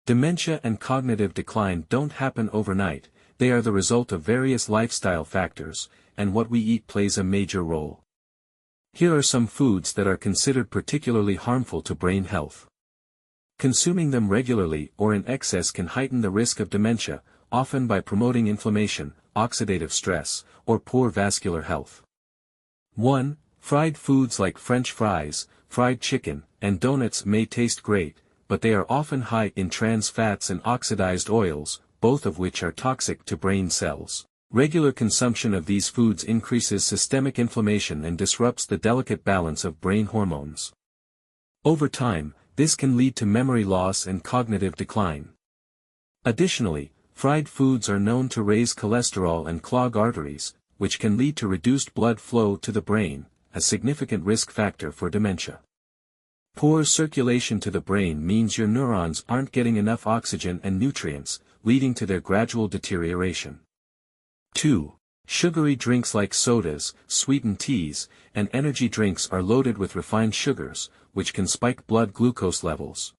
Dementia and cognitive decline don't happen overnight, they are the result of various lifestyle factors, and what we eat plays a major role. Here are some foods that are considered particularly harmful to brain health. Consuming them regularly or in excess can heighten the risk of dementia, often by promoting inflammation, oxidative stress, or poor vascular health. 1. Fried foods like French fries, fried chicken, and donuts may taste great, but they are often high in trans fats and oxidized oils, both of which are toxic to brain cells. Regular consumption of these foods increases systemic inflammation and disrupts the delicate balance of brain hormones. Over time, this can lead to memory loss and cognitive decline. Additionally, fried foods are known to raise cholesterol and clog arteries, which can lead to reduced blood flow to the brain, a significant risk factor for dementia. Poor circulation to the brain means your neurons aren't getting enough oxygen and nutrients, leading to their gradual deterioration. 2. Sugary drinks like sodas, sweetened teas, and energy drinks are loaded with refined sugars, which can spike blood glucose levels.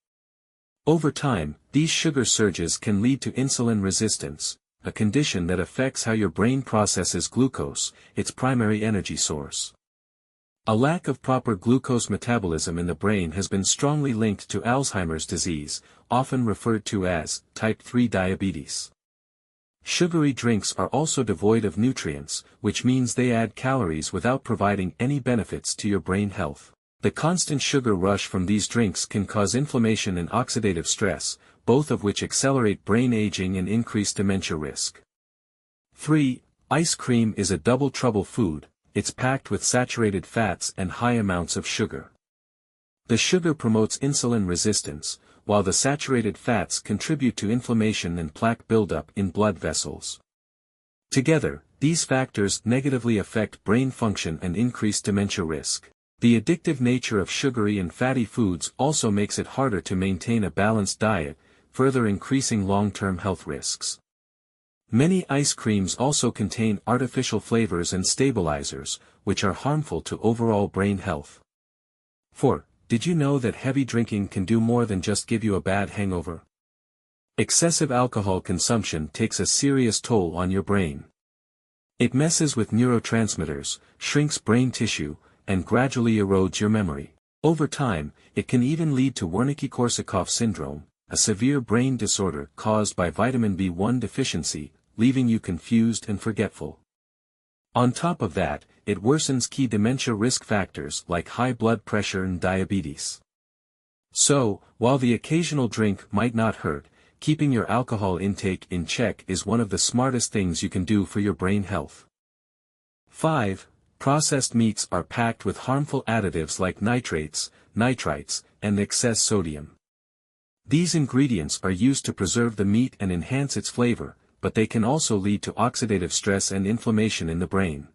Over time, these sugar surges can lead to insulin resistance, a condition that affects how your brain processes glucose, its primary energy source. A lack of proper glucose metabolism in the brain has been strongly linked to Alzheimer's disease, often referred to as type 3 diabetes. Sugary drinks are also devoid of nutrients, which means they add calories without providing any benefits to your brain health. The constant sugar rush from these drinks can cause inflammation and oxidative stress, both of which accelerate brain aging and increase dementia risk. 3. Ice cream is a double trouble food. It's packed with saturated fats and high amounts of sugar. The sugar promotes insulin resistance, while the saturated fats contribute to inflammation and plaque buildup in blood vessels. Together, these factors negatively affect brain function and increase dementia risk. The addictive nature of sugary and fatty foods also makes it harder to maintain a balanced diet, further increasing long-term health risks. Many ice creams also contain artificial flavors and stabilizers, which are harmful to overall brain health. 4. Did you know that heavy drinking can do more than just give you a bad hangover? Excessive alcohol consumption takes a serious toll on your brain. It messes with neurotransmitters, shrinks brain tissue, and gradually erodes your memory. Over time, it can even lead to Wernicke-Korsakoff syndrome, a severe brain disorder caused by vitamin B1 deficiency, leaving you confused and forgetful. On top of that, it worsens key dementia risk factors like high blood pressure and diabetes. So, while the occasional drink might not hurt, keeping your alcohol intake in check is one of the smartest things you can do for your brain health. 5. Processed meats are packed with harmful additives like nitrates, nitrites, and excess sodium. These ingredients are used to preserve the meat and enhance its flavor, but they can also lead to oxidative stress and inflammation in the brain.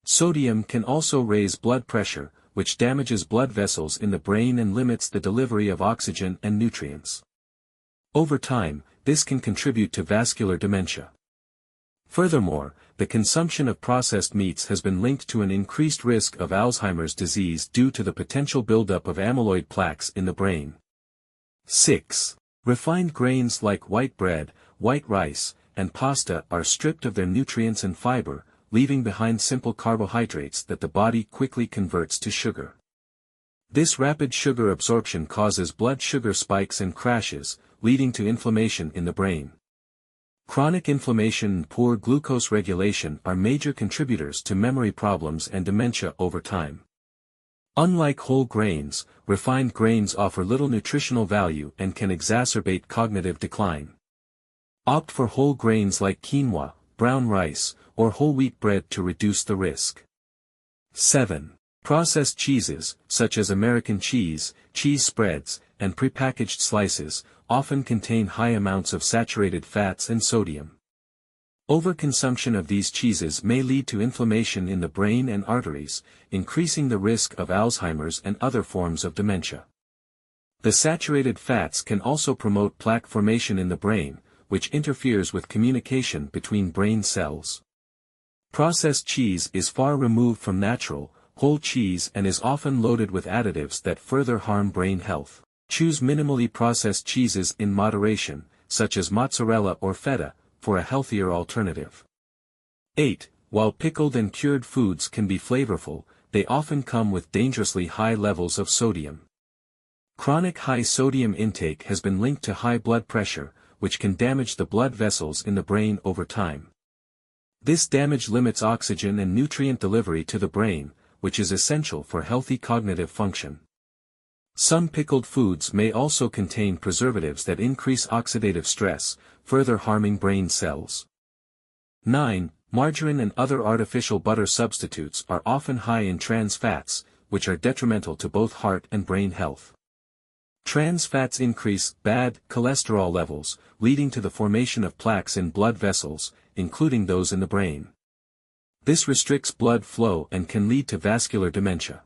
Sodium can also raise blood pressure, which damages blood vessels in the brain and limits the delivery of oxygen and nutrients. Over time, this can contribute to vascular dementia. Furthermore, the consumption of processed meats has been linked to an increased risk of Alzheimer's disease due to the potential buildup of amyloid plaques in the brain. 6. Refined grains like white bread, white rice, and pasta are stripped of their nutrients and fiber, leaving behind simple carbohydrates that the body quickly converts to sugar. This rapid sugar absorption causes blood sugar spikes and crashes, leading to inflammation in the brain. Chronic inflammation and poor glucose regulation are major contributors to memory problems and dementia over time. Unlike whole grains, refined grains offer little nutritional value and can exacerbate cognitive decline. Opt for whole grains like quinoa, brown rice, or whole wheat bread to reduce the risk. 7. Processed cheeses, such as American cheese, cheese spreads, and prepackaged slices, often contain high amounts of saturated fats and sodium. Overconsumption of these cheeses may lead to inflammation in the brain and arteries, increasing the risk of Alzheimer's and other forms of dementia. The saturated fats can also promote plaque formation in the brain, which interferes with communication between brain cells. Processed cheese is far removed from natural, whole cheese and is often loaded with additives that further harm brain health. Choose minimally processed cheeses in moderation, such as mozzarella or feta, for a healthier alternative. 8. While pickled and cured foods can be flavorful, they often come with dangerously high levels of sodium. Chronic high sodium intake has been linked to high blood pressure, which can damage the blood vessels in the brain over time. This damage limits oxygen and nutrient delivery to the brain, which is essential for healthy cognitive function. Some pickled foods may also contain preservatives that increase oxidative stress, further harming brain cells. 9. Margarine and other artificial butter substitutes are often high in trans fats, which are detrimental to both heart and brain health. Trans fats increase bad cholesterol levels, leading to the formation of plaques in blood vessels, including those in the brain. This restricts blood flow and can lead to vascular dementia.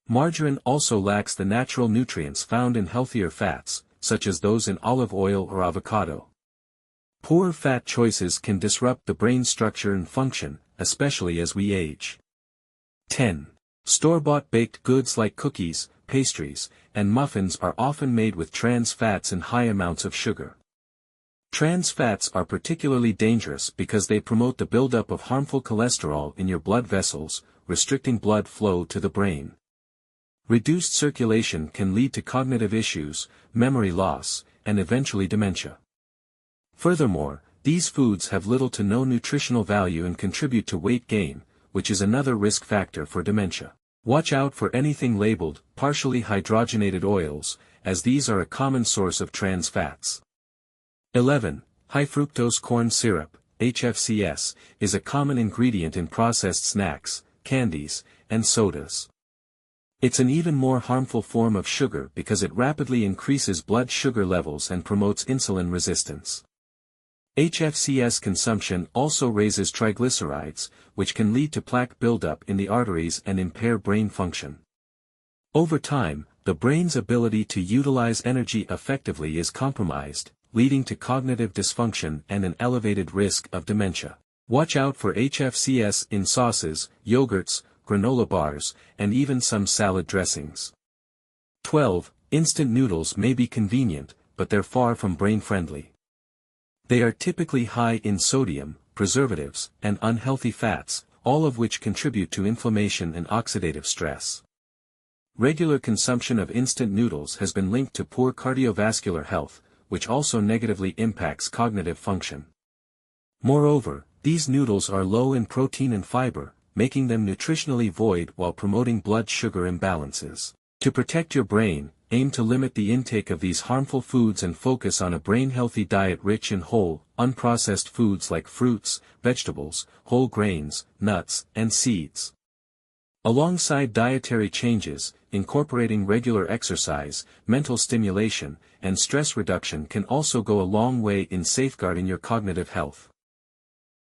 Margarine also lacks the natural nutrients found in healthier fats, such as those in olive oil or avocado. Poor fat choices can disrupt the brain's structure and function, especially as we age. 10. Store-bought baked goods like cookies, pastries, and muffins are often made with trans fats and high amounts of sugar. Trans fats are particularly dangerous because they promote the buildup of harmful cholesterol in your blood vessels, restricting blood flow to the brain. Reduced circulation can lead to cognitive issues, memory loss, and eventually dementia. Furthermore, these foods have little to no nutritional value and contribute to weight gain, which is another risk factor for dementia. Watch out for anything labeled partially hydrogenated oils, as these are a common source of trans fats. 11. High fructose corn syrup, HFCS, is a common ingredient in processed snacks, candies, and sodas. It's an even more harmful form of sugar because it rapidly increases blood sugar levels and promotes insulin resistance. HFCS consumption also raises triglycerides, which can lead to plaque buildup in the arteries and impair brain function. Over time, the brain's ability to utilize energy effectively is compromised, leading to cognitive dysfunction and an elevated risk of dementia. Watch out for HFCS in sauces, yogurts, granola bars, and even some salad dressings. 12. Instant noodles may be convenient, but they're far from brain-friendly. They are typically high in sodium, preservatives, and unhealthy fats, all of which contribute to inflammation and oxidative stress. Regular consumption of instant noodles has been linked to poor cardiovascular health, which also negatively impacts cognitive function. Moreover, these noodles are low in protein and fiber, making them nutritionally void while promoting blood sugar imbalances. To protect your brain, aim to limit the intake of these harmful foods and focus on a brain-healthy diet rich in whole, unprocessed foods like fruits, vegetables, whole grains, nuts, and seeds. Alongside dietary changes, incorporating regular exercise, mental stimulation, and stress reduction can also go a long way in safeguarding your cognitive health.